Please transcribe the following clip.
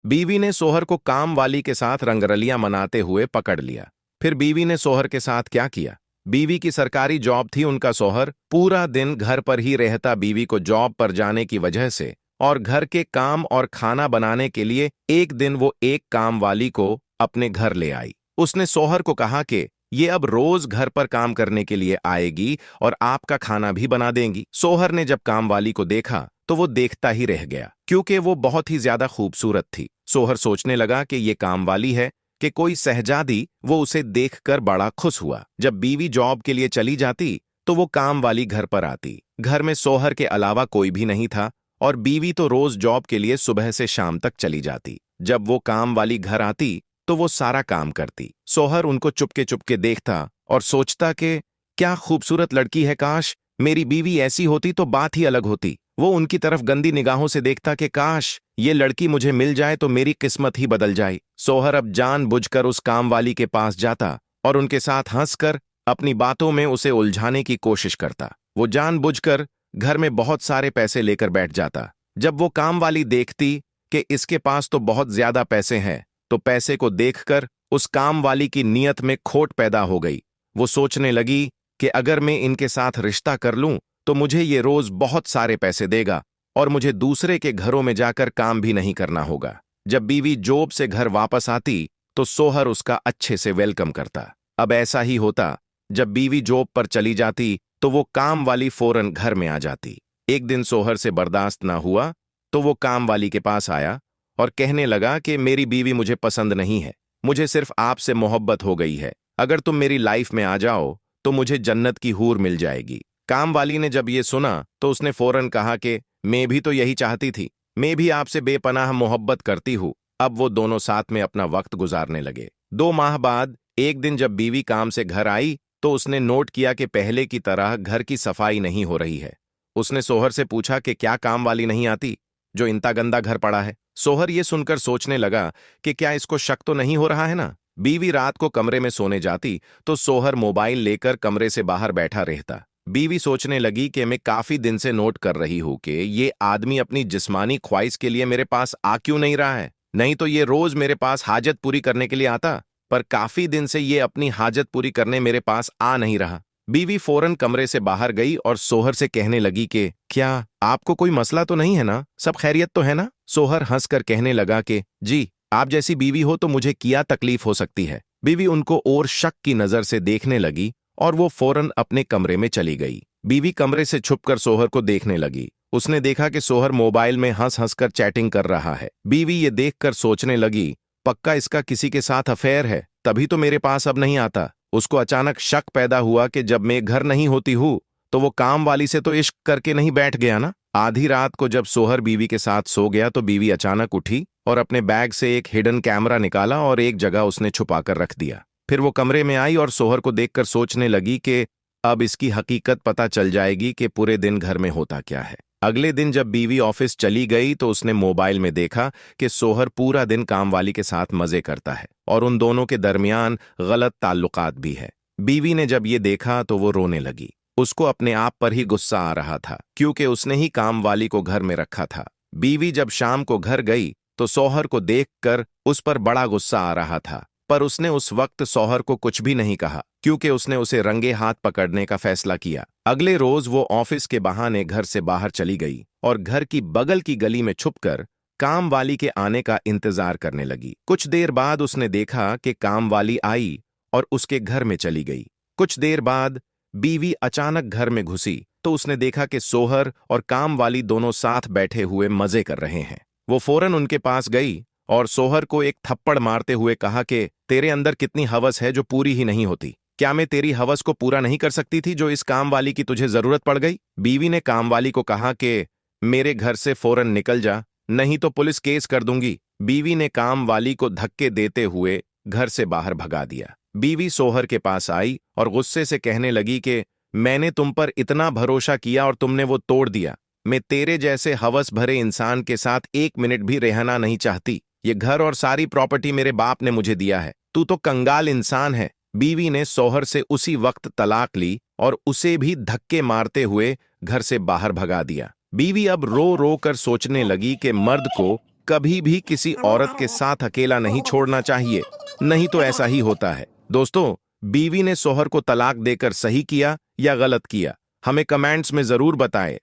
बीवी ने सोहर को काम वाली के साथ रंगरलियां मनाते हुए पकड़ लिया। फिर बीवी ने सोहर के साथ क्या किया? बीवी की सरकारी जॉब थी, उनका सोहर पूरा दिन घर पर ही रहता। बीवी को जॉब पर जाने की वजह से और घर के काम और खाना बनाने के लिए एक दिन वो एक काम वाली को अपने घर ले आई। उसने सोहर को कहा कि ये अब रोज घर पर काम करने के लिए आएगी और आपका खाना भी बना देंगी। सोहर ने जब काम वाली को देखा तो वो देखता ही रह गया, क्योंकि वो बहुत ही ज्यादा खूबसूरत थी। सोहर सोचने लगा कि ये काम वाली है कि कोई शहजादी। वो उसे देखकर बड़ा खुश हुआ। जब बीवी जॉब के लिए चली जाती तो वो काम वाली घर पर आती। घर में सोहर के अलावा कोई भी नहीं था और बीवी तो रोज जॉब के लिए सुबह से शाम तक चली जाती। जब वो काम वाली घर आती तो वो सारा काम करती। सोहर उनको चुपके चुपके देखता और सोचता कि क्या खूबसूरत लड़की है, काश मेरी बीवी ऐसी होती तो बात ही अलग होती। वो उनकी तरफ गंदी निगाहों से देखता कि काश ये लड़की मुझे मिल जाए तो मेरी किस्मत ही बदल जाए। सोहर अब जानबूझकर उस काम वाली के पास जाता और उनके साथ हंसकर अपनी बातों में उसे उलझाने की कोशिश करता। वो जानबूझकर घर में बहुत सारे पैसे लेकर बैठ जाता। जब वो काम वाली देखती कि इसके पास तो बहुत ज्यादा पैसे हैं, तो पैसे को देखकर उस काम वाली की नीयत में खोट पैदा हो गई। वो सोचने लगी कि अगर मैं इनके साथ रिश्ता कर लूं तो मुझे ये रोज बहुत सारे पैसे देगा और मुझे दूसरे के घरों में जाकर काम भी नहीं करना होगा। जब बीवी जॉब से घर वापस आती तो सोहर उसका अच्छे से वेलकम करता। अब ऐसा ही होता, जब बीवी जॉब पर चली जाती तो वो काम वाली फौरन घर में आ जाती। एक दिन सोहर से बर्दाश्त ना हुआ तो वो काम वाली के पास आया और कहने लगा कि मेरी बीवी मुझे पसंद नहीं है, मुझे सिर्फ आपसे मोहब्बत हो गई है। अगर तुम मेरी लाइफ में आ जाओ तो मुझे जन्नत की हूर मिल जाएगी। काम वाली ने जब ये सुना तो उसने फौरन कहा कि मैं भी तो यही चाहती थी, मैं भी आपसे बेपनाह मोहब्बत करती हूँ। अब वो दोनों साथ में अपना वक्त गुजारने लगे। 2 माह बाद एक दिन जब बीवी काम से घर आई तो उसने नोट किया कि पहले की तरह घर की सफाई नहीं हो रही है। उसने सोहर से पूछा कि क्या काम वाली नहीं आती जो इतना गंदा घर पड़ा है? सोहर ये सुनकर सोचने लगा कि क्या इसको शक तो नहीं हो रहा है ना। बीवी रात को कमरे में सोने जाती तो सोहर मोबाइल लेकर कमरे से बाहर बैठा रहता। बीवी सोचने लगी कि मैं काफी दिन से नोट कर रही हूं कि ये आदमी अपनी जिस्मानी ख्वाहिश के लिए मेरे पास आ क्यों नहीं रहा है। नहीं तो ये रोज मेरे पास हाजत पूरी करने के लिए आता, पर काफी दिन से ये अपनी हाजत पूरी करने मेरे पास आ नहीं रहा। बीवी फौरन कमरे से बाहर गई और सोहर से कहने लगी कि क्या आपको कोई मसला तो नहीं है ना, सब खैरियत तो है ना? सोहर हंसकर कहने लगा कि जी, आप जैसी बीवी हो तो मुझे क्या तकलीफ हो सकती है। बीवी उनको और शक की नजर से देखने लगी और वो फौरन अपने कमरे में चली गई। बीवी कमरे से छुपकर सोहर को देखने लगी। उसने देखा कि सोहर मोबाइल में हंस हंसकर चैटिंग कर रहा है। बीवी ये देखकर सोचने लगी, पक्का इसका किसी के साथ अफेयर है, तभी तो मेरे पास अब नहीं आता। उसको अचानक शक पैदा हुआ कि जब मैं घर नहीं होती हूँ तो वो काम वाली से तो इश्क करके नहीं बैठ गया ना। आधी रात को जब सोहर बीवी के साथ सो गया तो बीवी अचानक उठी और अपने बैग से एक हिडन कैमरा निकाला और एक जगह उसने छुपा कर रख दिया। फिर वो कमरे में आई और सोहर को देखकर सोचने लगी कि अब इसकी हकीकत पता चल जाएगी कि पूरे दिन घर में होता क्या है। अगले दिन जब बीवी ऑफिस चली गई तो उसने मोबाइल में देखा कि सोहर पूरा दिन कामवाली के साथ मजे करता है और उन दोनों के दरमियान गलत ताल्लुकात भी है। बीवी ने जब ये देखा तो वो रोने लगी। उसको अपने आप पर ही गुस्सा आ रहा था, क्योंकि उसने ही कामवाली को घर में रखा था। बीवी जब शाम को घर गई तो सोहर को देखकर उस पर बड़ा गुस्सा आ रहा था, पर उसने उस वक्त सोहर को कुछ भी नहीं कहा, क्योंकि उसने उसे रंगे हाथ पकड़ने का फैसला किया। अगले रोज वो ऑफिस के बहाने घर से बाहर चली गई और घर की बगल की गली में छुपकर काम वाली के आने का इंतजार करने लगी। कुछ देर बाद उसने देखा कि काम वाली आई और उसके घर में चली गई। कुछ देर बाद बीवी अचानक घर में घुसी तो उसने देखा कि सोहर और काम वाली दोनों साथ बैठे हुए मजे कर रहे हैं। वो फौरन उनके पास गई और सोहर को एक थप्पड़ मारते हुए कहा कि तेरे अंदर कितनी हवस है जो पूरी ही नहीं होती। क्या मैं तेरी हवस को पूरा नहीं कर सकती थी जो इस काम वाली की तुझे जरूरत पड़ गई? बीवी ने काम वाली को कहा कि मेरे घर से फौरन निकल जा, नहीं तो पुलिस केस कर दूंगी। बीवी ने काम वाली को धक्के देते हुए घर से बाहर भगा दिया। बीवी सोहर के पास आई और गुस्से से कहने लगी कि मैंने तुम पर इतना भरोसा किया और तुमने वो तोड़ दिया। मैं तेरे जैसे हवस भरे इंसान के साथ 1 मिनट भी रहना नहीं चाहती। ये घर और सारी प्रॉपर्टी मेरे बाप ने मुझे दिया है, तू तो कंगाल इंसान है। बीवी ने सोहर से उसी वक्त तलाक ली और उसे भी धक्के मारते हुए घर से बाहर भगा दिया। बीवी अब रो रो कर सोचने लगी कि मर्द को कभी भी किसी औरत के साथ अकेला नहीं छोड़ना चाहिए, नहीं तो ऐसा ही होता है। दोस्तों, बीवी ने शौहर को तलाक देकर सही किया या गलत किया? हमें कमेंट्स में जरूर बताएं।